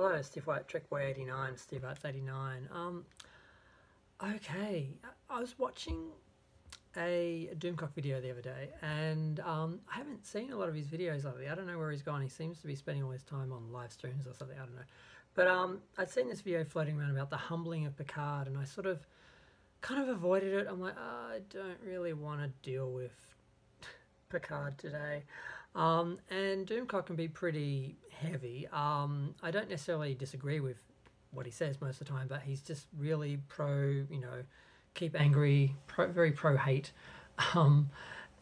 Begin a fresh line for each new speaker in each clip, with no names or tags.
Hello, Steve White, TrekBoy89, Steve Arts89. Okay, I was watching a Doomcock video the other day, and I haven't seen a lot of his videos lately. I don't know where he's gone. He seems to be spending all his time on live streams or something. I don't know. But I'd seen this video floating around about the humbling of Picard, and I sort of kind of avoided it. I'm like, I don't really want to deal with Picard today. And Doomcock can be pretty heavy. I don't necessarily disagree with what he says most of the time, but he's just really keep angry, very pro-hate.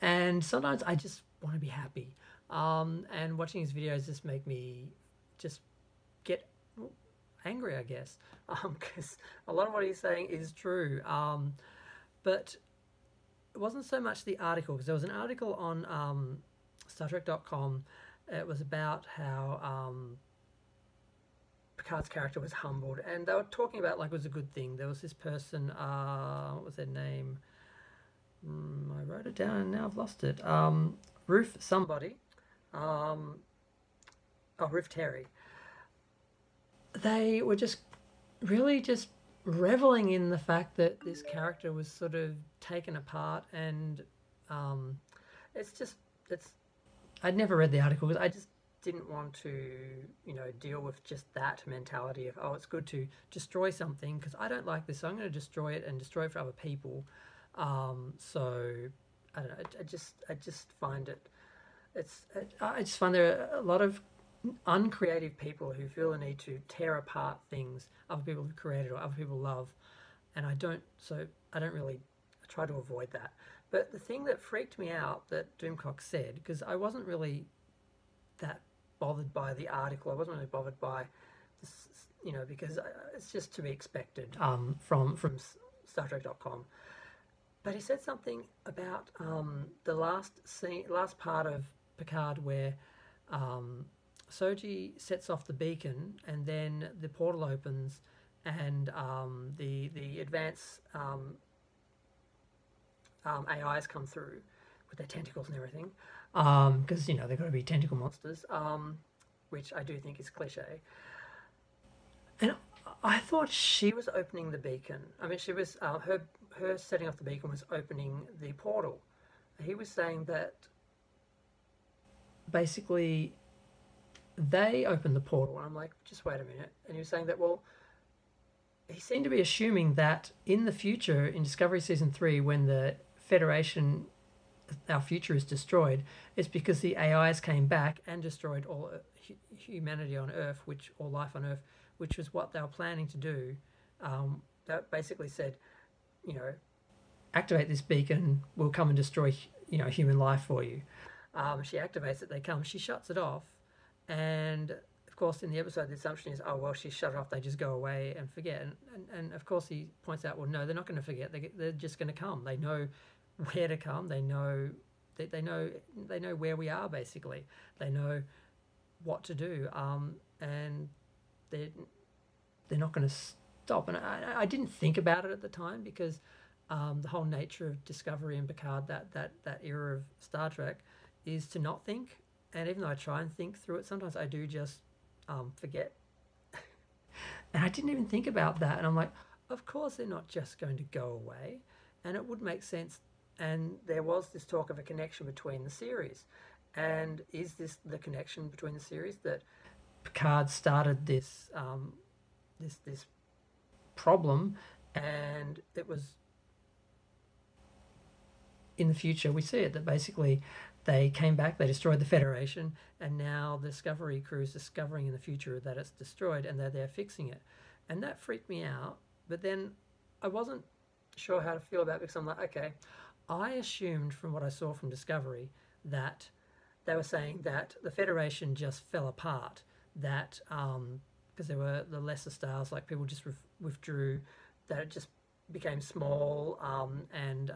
And sometimes I just want to be happy. And watching his videos just make me just get angry, I guess, because a lot of what he's saying is true. But it wasn't so much the article, because there was an article on StarTrek.com. It was about how Picard's character was humbled, and they were talking about like it was a good thing. There was this person, what was their name? I wrote it down and now I've lost it. Ruth somebody. Ruth Terry. They were just really just reveling in the fact that this character was sort of taken apart, and it's I'd never read the article because I just didn't want to deal with just that mentality of, oh, it's good to destroy something because I don't like this, so I'm going to destroy it and destroy it for other people. So I don't know, I just find I just find there are a lot of uncreative people who feel the need to tear apart things other people have created or other people love, and I try to avoid that. But the thing that freaked me out that Doomcock said, because I wasn't really that bothered by the article, I wasn't really bothered by this, because it's just to be expected from StarTrek.com. But he said something about the last part of Picard where Soji sets off the beacon, and then the portal opens, and the advanced AIs come through with their tentacles and everything, because they've got to be tentacle monsters, which I do think is cliche. And I thought she was opening the beacon. I mean, she was her setting off the beacon was opening the portal. He was saying that basically they opened the portal, and I'm like, just wait a minute. And he was saying that, well, he seemed to be assuming that in the future, in Discovery Season 3, when the Federation, our future, is destroyed, it's because the AIs came back and destroyed all humanity on Earth, or life on Earth, which was what they were planning to do. That basically said, activate this beacon, we'll come and destroy, human life for you. She activates it, they come, she shuts it off, and of course in the episode the assumption is, oh well, she shut it off, they just go away and forget, and of course he points out, well, no, they're not going to forget, they're just going to come. They know where to come, they know where we are, basically they know what to do, and they're not going to stop. And I didn't think about it at the time, because the whole nature of Discovery and Picard, that era of Star Trek, is to not think. And even though I try and think through it, sometimes I do just forget. And I didn't even think about that. And I'm like, of course they're not just going to go away. And it would make sense. And there was this talk of a connection between the series. And is this the connection between the series, that Picard started this this problem, and it was in the future we see it, that basically they came back, they destroyed the Federation, and now the Discovery crew is discovering in the future that it's destroyed, and they're fixing it. And that freaked me out. But then I wasn't sure how to feel about it, because I'm like, okay, I assumed from what I saw from Discovery that they were saying that the Federation just fell apart, that because there were the lesser stars, like people just withdrew, that it just became small and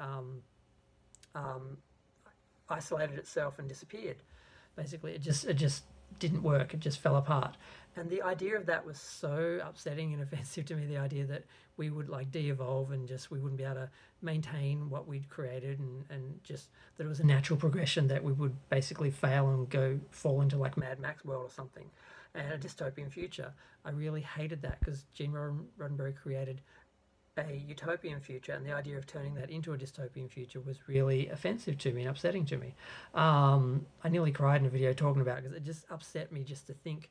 isolated itself and disappeared. Basically, it just didn't work. It just fell apart. And the idea of that was so upsetting and offensive to me. The idea that we would like de-evolve and just we wouldn't be able to maintain what we'd created, and just that it was a natural progression, that we would basically fail and fall into like Mad Max world or something. and a dystopian future. I really hated that because Gene Roddenberry created a utopian future, and the idea of turning that into a dystopian future was really offensive to me and upsetting to me. I nearly cried in a video talking about it because it just upset me just to think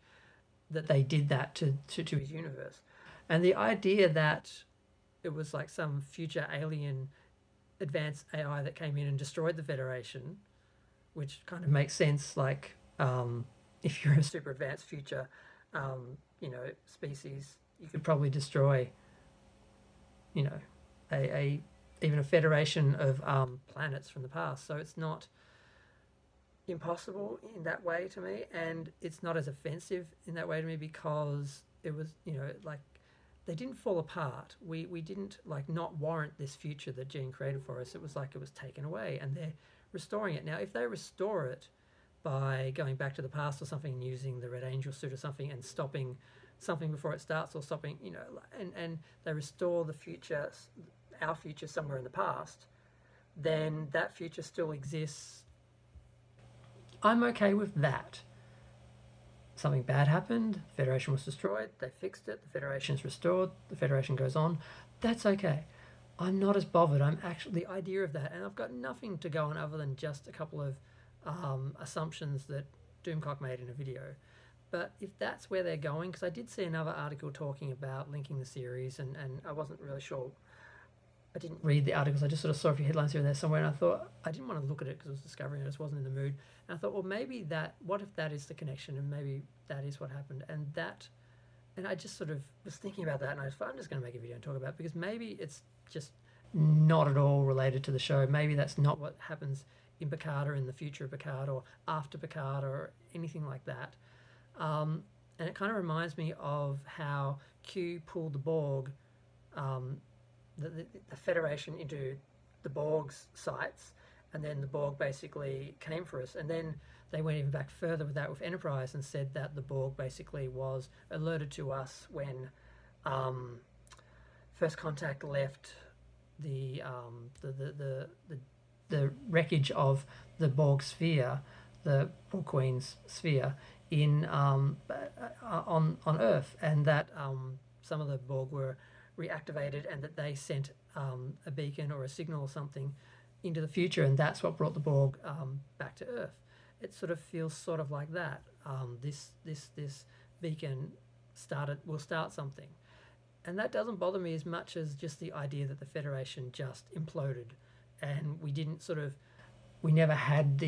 that they did that to his universe. And the idea that it was like some future alien advanced AI that came in and destroyed the Federation, which kind of makes sense, like if you're a super advanced future species, you could probably destroy a even a federation of planets from the past. So it's not impossible in that way to me, and it's not as offensive in that way to me because it was like they didn't fall apart. We didn't like not warrant this future that Gene created for us. It was like it was taken away, and they're restoring it now. If they restore it by going back to the past or something and using the Red Angel suit or something and stopping something before it starts or stopping, and they restore the future, our future somewhere in the past, then that future still exists. I'm okay with that. Something bad happened, the Federation was destroyed, they fixed it, the Federation's restored, the Federation goes on. That's okay. I'm not as bothered. I'm actually, the idea of that, and I've got nothing to go on other than just a couple of assumptions that Doomcock made in a video. But if that's where they're going, because I did see another article talking about linking the series, and I wasn't really sure. I didn't read the articles, I just sort of saw a few headlines here and there somewhere, and I thought, I didn't want to look at it because it was Discovery and I just wasn't in the mood. And I thought, well, maybe that, what if that is the connection, and maybe that is what happened, and I just sort of was thinking about that, and I thought, I'm just going to make a video and talk about it, because maybe it's just not at all related to the show. Maybe that's not what happens in Picard or in the future of Picard or after Picard or anything like that. And it kind of reminds me of how Q pulled the Borg, the Federation into the Borg's sites, and then the Borg basically came for us. And then they went even back further with that with Enterprise and said that the Borg basically was alerted to us when First Contact left the wreckage of the Borg sphere, the Borg Queen's sphere, in on Earth, and that some of the Borg were reactivated, and that they sent a beacon or a signal or something into the future, and that's what brought the Borg back to Earth. It sort of feels sort of like that. This beacon will start something, and that doesn't bother me as much as just the idea that the Federation just imploded, and we never had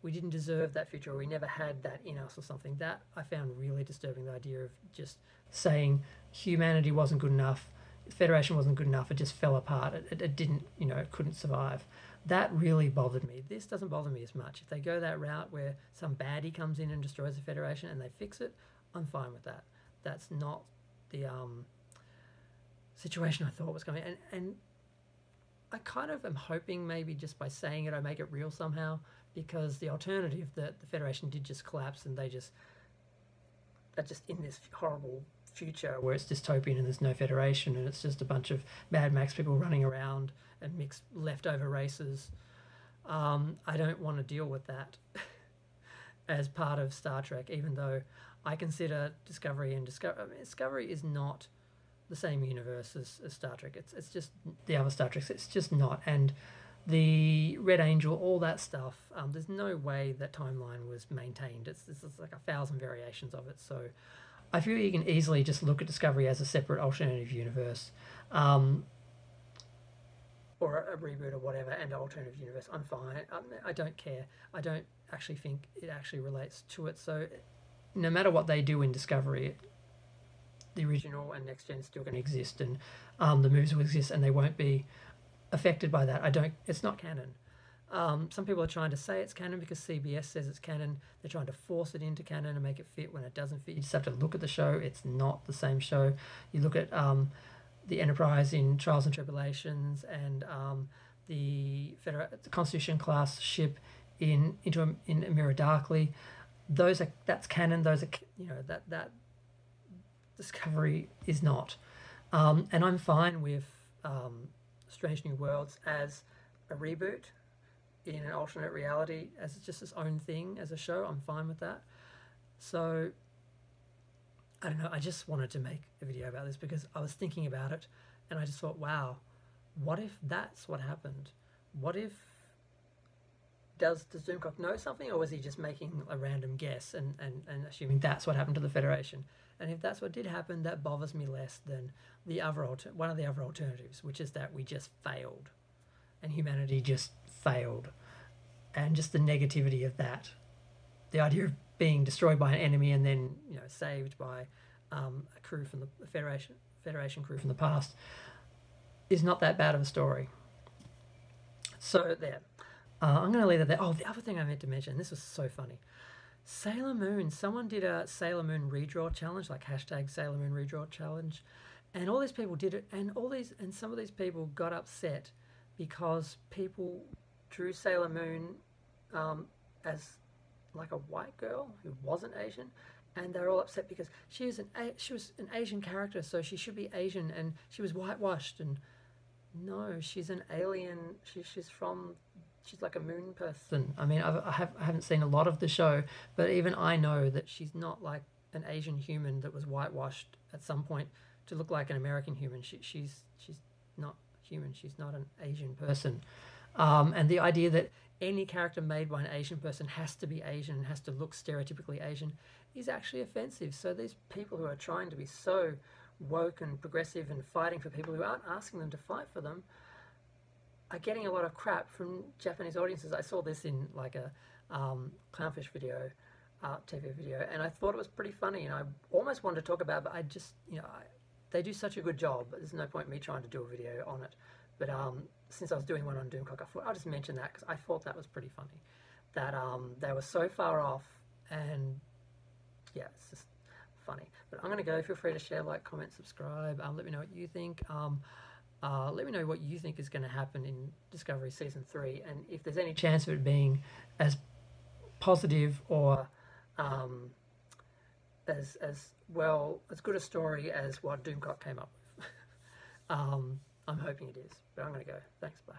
we didn't deserve that future, or we never had that in us or something. That I found really disturbing, the idea of just saying humanity wasn't good enough, the Federation wasn't good enough, it just fell apart, it didn't, it couldn't survive. That really bothered me. This doesn't bother me as much. If they go that route where some baddie comes in and destroys the Federation and they fix it, I'm fine with that. That's not the situation I thought was coming. And I kind of am hoping maybe just by saying it I make it real somehow, because the alternative that the Federation did just collapse and they're just in this horrible future where it's dystopian and there's no Federation and it's just a bunch of Mad Max people running around and mixed leftover races. I don't want to deal with that as part of Star Trek, even though I consider Discovery Discovery is not the same universe as Star Trek. It's just the other Star Treks. It's just not. And the Red Angel, all that stuff, there's no way that timeline was maintained. It's like 1,000 variations of it. So I feel you can easily just look at Discovery as a separate alternative universe, or a reboot or whatever, and an alternative universe. I'm fine. I don't care. I don't actually think it actually relates to it. So no matter what they do in Discovery, the original and Next Gen is still going to exist, and the movies will exist, and they won't be affected by that. It's not canon. Some people are trying to say it's canon because CBS says it's canon. They're trying to force it into canon and make it fit when it doesn't fit. You just have to look at the show. It's not the same show. You look at the Enterprise in Trials and Tribulations, and the Constitution class ship in A Mirror Darkly. That's canon. Those are that Discovery is not. And I'm fine with Strange New Worlds as a reboot in an alternate reality, as just its own thing as a show. I'm fine with that. So I don't know, I just wanted to make a video about this because I was thinking about it and I just thought, wow, what if that's what happened? What if, does Doomcock know something, or was he just making a random guess and assuming that's what happened to the Federation? And if that's what did happen, that bothers me less than the other one of the other alternatives, which is that we just failed and humanity just failed, and just the negativity of that. The idea of being destroyed by an enemy and then, you know, saved by a crew from the Federation crew from the past is not that bad of a story. So there. I'm going to leave it there. Oh, the other thing I meant to mention, this was so funny. Sailor Moon. Someone did a Sailor Moon redraw challenge, like hashtag Sailor Moon redraw challenge, and all these people did it, and some of these people got upset because people drew Sailor Moon as like a white girl who wasn't Asian, and they're all upset because she was an Asian character, so she should be Asian, and she was whitewashed. And no, she's an alien. She's like a moon person. I mean, I haven't seen a lot of the show, but even I know that she's not like an Asian human that was whitewashed at some point to look like an American human. She's not human. She's not an Asian person. And the idea that any character made by an Asian person has to be Asian and has to look stereotypically Asian is actually offensive. So these people who are trying to be so woke and progressive and fighting for people who aren't asking them to fight for them are getting a lot of crap from Japanese audiences. I saw this in like a clownfish video, TV video, and I thought it was pretty funny, and I almost wanted to talk about it, but I just, you know, they do such a good job, but there's no point in me trying to do a video on it. But since I was doing one on Doomcock, I thought I'll just mention that because I thought that was pretty funny. That they were so far off, and yeah, it's just funny. But I'm going to go. Feel free to share, like, comment, subscribe. Let me know what you think. Let me know what you think is going to happen in Discovery Season 3, and if there's any chance of it being as positive or as good a story as what Doomcock came up with. I'm hoping it is, but I'm going to go. Thanks, bye.